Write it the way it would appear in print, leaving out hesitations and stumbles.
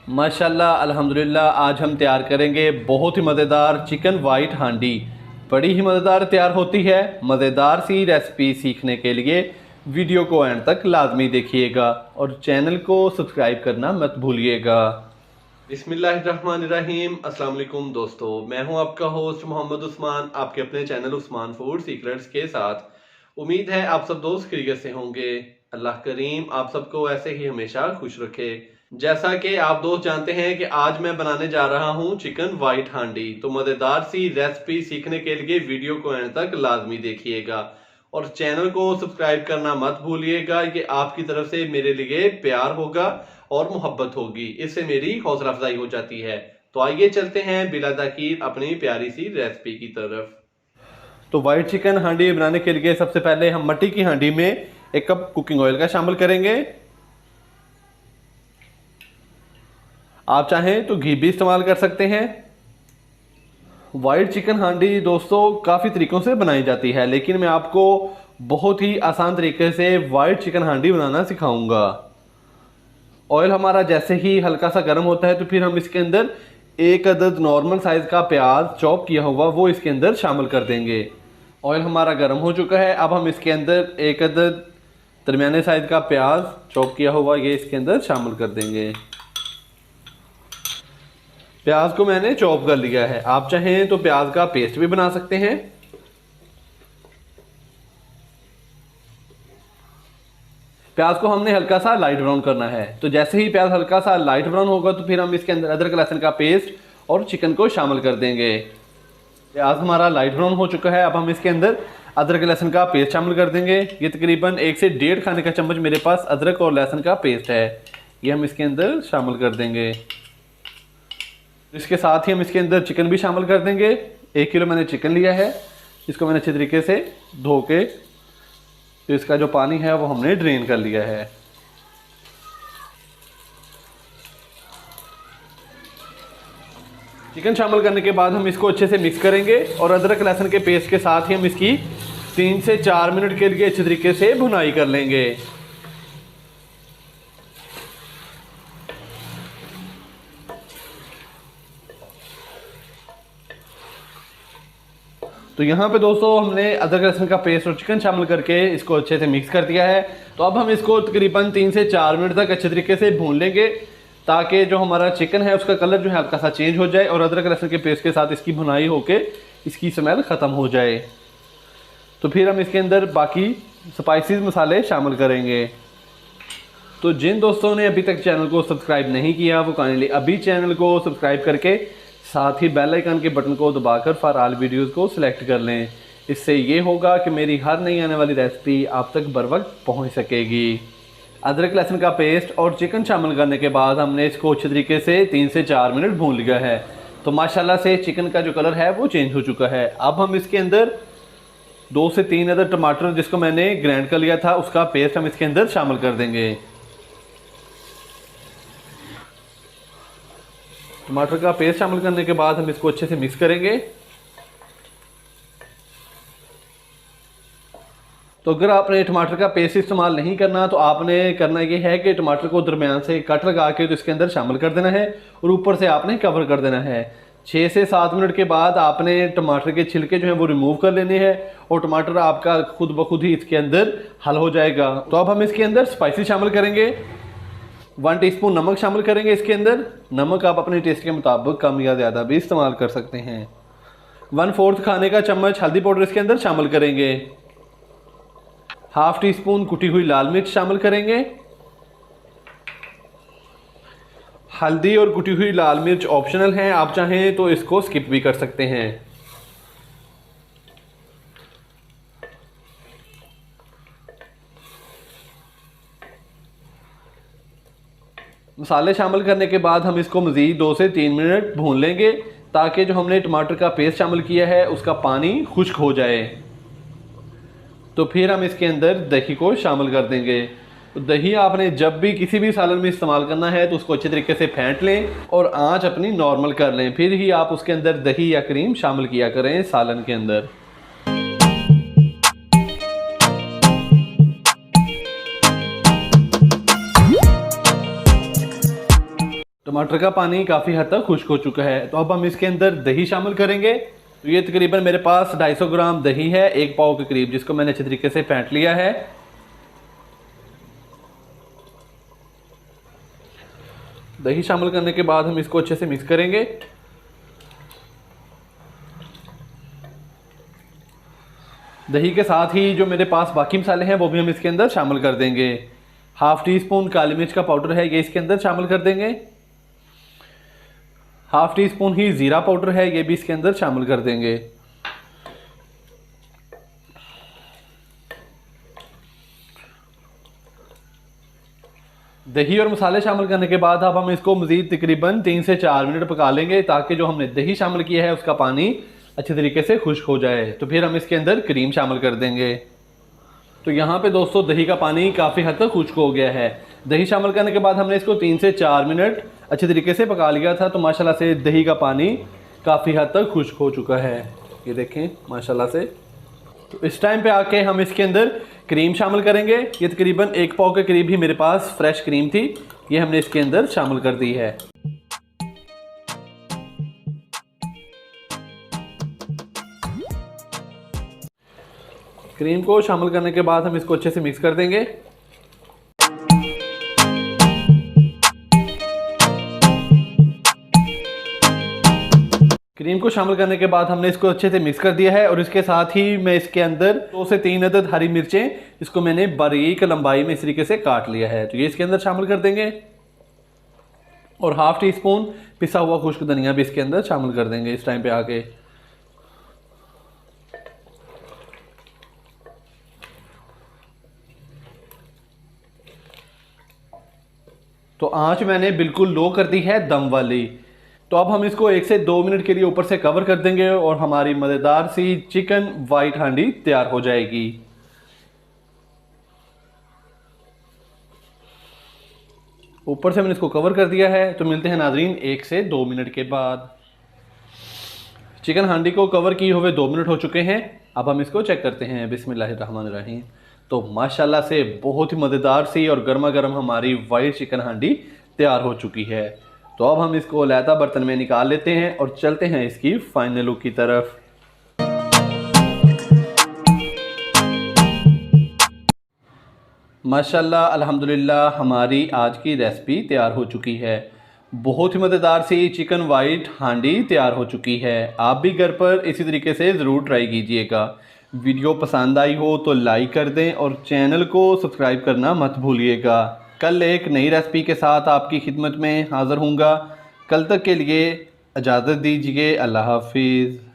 माशाल्लाह अल्हम्दुलिल्लाह। आज हम तैयार करेंगे बहुत ही मज़ेदार चिकन वाइट हांडी। बड़ी ही मज़ेदार तैयार होती है। मज़ेदार सी रेसिपी सीखने के लिए वीडियो को एंड तक लाजमी देखिएगा और चैनल को सब्सक्राइब करना मत भूलिएगा। बिस्मिल्लाहिर्रहमानिर्रहीम। अस्सलाम वालेकुम दोस्तों, मैं हूं आपका होस्ट मोहम्मद उस्मान, आपके अपने चैनल उस्मान फूड सीक्रेट्स के साथ। उम्मीद है आप सब दोस्त खैरियत से होंगे। अल्लाह करीम आप सबको ऐसे ही हमेशा खुश रखे। जैसा कि आप दोस्त जानते हैं कि आज मैं बनाने जा रहा हूं चिकन वाइट हांडी। तो मज़ेदार सी रेसिपी सीखने के लिए वीडियो को एंड तक लाजमी देखिएगा और चैनल को सब्सक्राइब करना मत भूलिएगा। ये आपकी तरफ से मेरे लिए प्यार होगा और मोहब्बत होगी, इससे मेरी हौसला अफजाई हो जाती है। तो आइए चलते हैं बिला ताकीद अपनी प्यारी सी रेसिपी की तरफ। तो वाइट चिकन हांडी बनाने के लिए सबसे पहले हम मट्टी की हांडी में 1 कप कुकिंग ऑयल का शामिल करेंगे। आप चाहें तो घी भी इस्तेमाल कर सकते हैं। वाइट चिकन हांडी दोस्तों काफ़ी तरीक़ों से बनाई जाती है, लेकिन मैं आपको बहुत ही आसान तरीके से वाइट चिकन हांडी बनाना सिखाऊंगा। ऑयल हमारा जैसे ही हल्का सा गर्म होता है तो फिर हम इसके अंदर 1 अदद नॉर्मल साइज़ का प्याज चॉप किया हुआ वो इसके अंदर शामिल कर देंगे। ऑयल हमारा गर्म हो चुका है। अब हम इसके अंदर 1 अदद दरमियाने साइज़ का प्याज चॉप किया हुआ ये इसके अंदर शामिल कर देंगे। प्याज को मैंने चॉप कर लिया है। आप चाहें तो प्याज का पेस्ट भी बना सकते हैं। प्याज को हमने हल्का सा लाइट ब्राउन करना है। तो जैसे ही प्याज हल्का सा लाइट ब्राउन होगा तो फिर हम इसके अंदर अदरक लहसुन का पेस्ट और चिकन को शामिल कर देंगे। प्याज हमारा लाइट ब्राउन हो चुका है। अब हम इसके अंदर अदरक लहसुन का पेस्ट शामिल कर देंगे। ये तकरीबन 1 से 1.5 खाने का चम्मच मेरे पास अदरक और लहसुन का पेस्ट है, ये हम इसके अंदर शामिल कर देंगे। इसके साथ ही हम इसके अंदर चिकन भी शामिल कर देंगे। 1 किलो मैंने चिकन लिया है। इसको मैंने अच्छे तरीके से धो के तो इसका जो पानी है वो हमने ड्रेन कर लिया है। चिकन शामिल करने के बाद हम इसको अच्छे से मिक्स करेंगे और अदरक लहसुन के पेस्ट के साथ ही हम इसकी 3 से 4 मिनट के लिए अच्छे तरीके से भुनाई कर लेंगे। तो यहाँ पे दोस्तों हमने अदरक लहसुन का पेस्ट और चिकन शामिल करके इसको अच्छे से मिक्स कर दिया है। तो अब हम इसको तकरीबन 3 से 4 मिनट तक अच्छे तरीके से भून लेंगे ताकि जो हमारा चिकन है उसका कलर जो है हल्का सा चेंज हो जाए और अदरक लहसुन के पेस्ट के साथ इसकी भुनाई होके इसकी स्मेल ख़त्म हो जाए। तो फिर हम इसके अंदर बाकी स्पाइसेस मसाले शामिल करेंगे। तो जिन दोस्तों ने अभी तक चैनल को सब्सक्राइब नहीं किया वो काइंडली अभी चैनल को सब्सक्राइब करके साथ ही बेल आइकन के बटन को दबाकर फॉर ऑल वीडियोज़ को सिलेक्ट कर लें। इससे ये होगा कि मेरी हर नई आने वाली रेसिपी आप तक बर वक्त पहुँच सकेगी। अदरक लहसुन का पेस्ट और चिकन शामिल करने के बाद हमने इसको अच्छे तरीके से 3 से 4 मिनट भून लिया है। तो माशाल्लाह से चिकन का जो कलर है वो चेंज हो चुका है। अब हम इसके अंदर 2 से 3 अदद टमाटर जिसको मैंने ग्राइंड कर लिया था उसका पेस्ट हम इसके अंदर शामिल कर देंगे। टमाटर का पेस्ट शामिल करने के बाद हम इसको अच्छे से मिक्स करेंगे। तो अगर आपने टमाटर का पेस्ट इस्तेमाल नहीं करना तो आपने करना ये है कि टमाटर को दरमियान से कट लगा के तो इसके अंदर शामिल कर देना है और ऊपर से आपने कवर कर देना है। 6 से 7 मिनट के बाद आपने टमाटर के छिलके जो हैं वो रिमूव कर लेने हैं और टमाटर आपका खुद ब खुद ही इसके अंदर हल हो जाएगा। तो अब हम इसके अंदर स्पाइसेस शामिल करेंगे। 1 टीस्पून नमक शामिल करेंगे इसके अंदर। नमक आप अपने टेस्ट के मुताबिक कम या ज़्यादा भी इस्तेमाल कर सकते हैं। 1/4 खाने का चम्मच हल्दी पाउडर इसके अंदर शामिल करेंगे। 1/2 टीस्पून कुटी हुई लाल मिर्च शामिल करेंगे। हल्दी और कुटी हुई लाल मिर्च ऑप्शनल हैं, आप चाहें तो इसको स्किप भी कर सकते हैं। मसाले शामिल करने के बाद हम इसको मज़ीद 2 से 3 मिनट भून लेंगे ताकि जो हमने टमाटर का पेस्ट शामिल किया है उसका पानी खुश्क हो जाए। तो फिर हम इसके अंदर दही को शामिल कर देंगे। तो दही आपने जब भी किसी भी सालन में इस्तेमाल करना है तो उसको अच्छे तरीके से फेंट लें और आंच अपनी नॉर्मल कर लें, फिर ही आप उसके अंदर दही या क्रीम शामिल किया करें सालन के अंदर। टमाटर का पानी काफ़ी हद तक खुश्क हो चुका है। तो अब हम इसके अंदर दही शामिल करेंगे। तो ये तकरीबन मेरे पास 250 ग्राम दही है, 1 पाव के करीब, जिसको मैंने अच्छे तरीके से फेंट लिया है। दही शामिल करने के बाद हम इसको अच्छे से मिक्स करेंगे। दही के साथ ही जो मेरे पास बाकी मसाले हैं वो भी हम इसके अंदर शामिल कर देंगे। हाफ टी स्पून काली मिर्च का पाउडर है, ये इसके अंदर शामिल कर देंगे। हाफ टी स्पून ही ज़ीरा पाउडर है, ये भी इसके अंदर शामिल कर देंगे। दही और मसाले शामिल करने के बाद अब हम इसको मज़ीद तकरीबन 3 से 4 मिनट पका लेंगे, ताकि जो हमने दही शामिल किया है उसका पानी अच्छे तरीके से खुश्क हो जाए। तो फिर हम इसके अंदर क्रीम शामिल कर देंगे। तो यहाँ पे दोस्तों दही का पानी काफ़ी हद तक खुश्क हो गया है। दही शामिल करने के बाद हमने इसको 3 से 4 मिनट अच्छे तरीके से पका लिया था। तो माशाल्लाह से दही का पानी काफ़ी हद तक खुश्क हो चुका है, ये देखें माशाल्लाह से। तो इस टाइम पे आके हम इसके अंदर क्रीम शामिल करेंगे। ये तकरीबन 1 पाव के करीब ही मेरे पास फ्रेश क्रीम थी, ये हमने इसके अंदर शामिल कर दी है। क्रीम को शामिल करने के बाद हम इसको अच्छे से मिक्स कर देंगे। क्रीम को शामिल करने के बाद हमने इसको अच्छे से मिक्स कर दिया है और इसके साथ ही मैं इसके अंदर 2 से 3 अदद हरी मिर्चें, इसको मैंने बारीक लंबाई में इस तरीके से काट लिया है, तो ये इसके अंदर शामिल कर देंगे। और हाफ टी स्पून पिसा हुआ खुश्क धनिया भी इसके अंदर शामिल कर देंगे इस टाइम पे आके। तो आंच मैंने बिल्कुल लो कर दी है, दम वाली। तो अब हम इसको 1 से 2 मिनट के लिए ऊपर से कवर कर देंगे और हमारी मज़ेदार सी चिकन वाइट हांडी तैयार हो जाएगी। ऊपर से मैंने इसको कवर कर दिया है। तो मिलते हैं नाजरीन 1 से 2 मिनट के बाद। चिकन हांडी को कवर किए हुए 2 मिनट हो चुके हैं। अब हम इसको चेक करते हैं। बिस्मिल्लाहिर्रहमानिर्रहीम। तो माशाल्लाह से बहुत ही मज़ेदार सी और गर्मा गर्म हमारी वाइट चिकन हांडी तैयार हो चुकी है। तो अब हम इसको अलहदा बर्तन में निकाल लेते हैं और चलते हैं इसकी फाइनल लुक की तरफ। माशाल्लाह अल्हम्दुलिल्लाह हमारी आज की रेसिपी तैयार हो चुकी है। बहुत ही मज़ेदार सी चिकन वाइट हांडी तैयार हो चुकी है। आप भी घर पर इसी तरीके से ज़रूर ट्राई कीजिएगा। वीडियो पसंद आई हो तो लाइक कर दें और चैनल को सब्सक्राइब करना मत भूलिएगा। कल एक नई रेसिपी के साथ आपकी खिदमत में हाज़िर हूँगा। कल तक के लिए इजाज़त दीजिए। अल्लाह हाफिज़।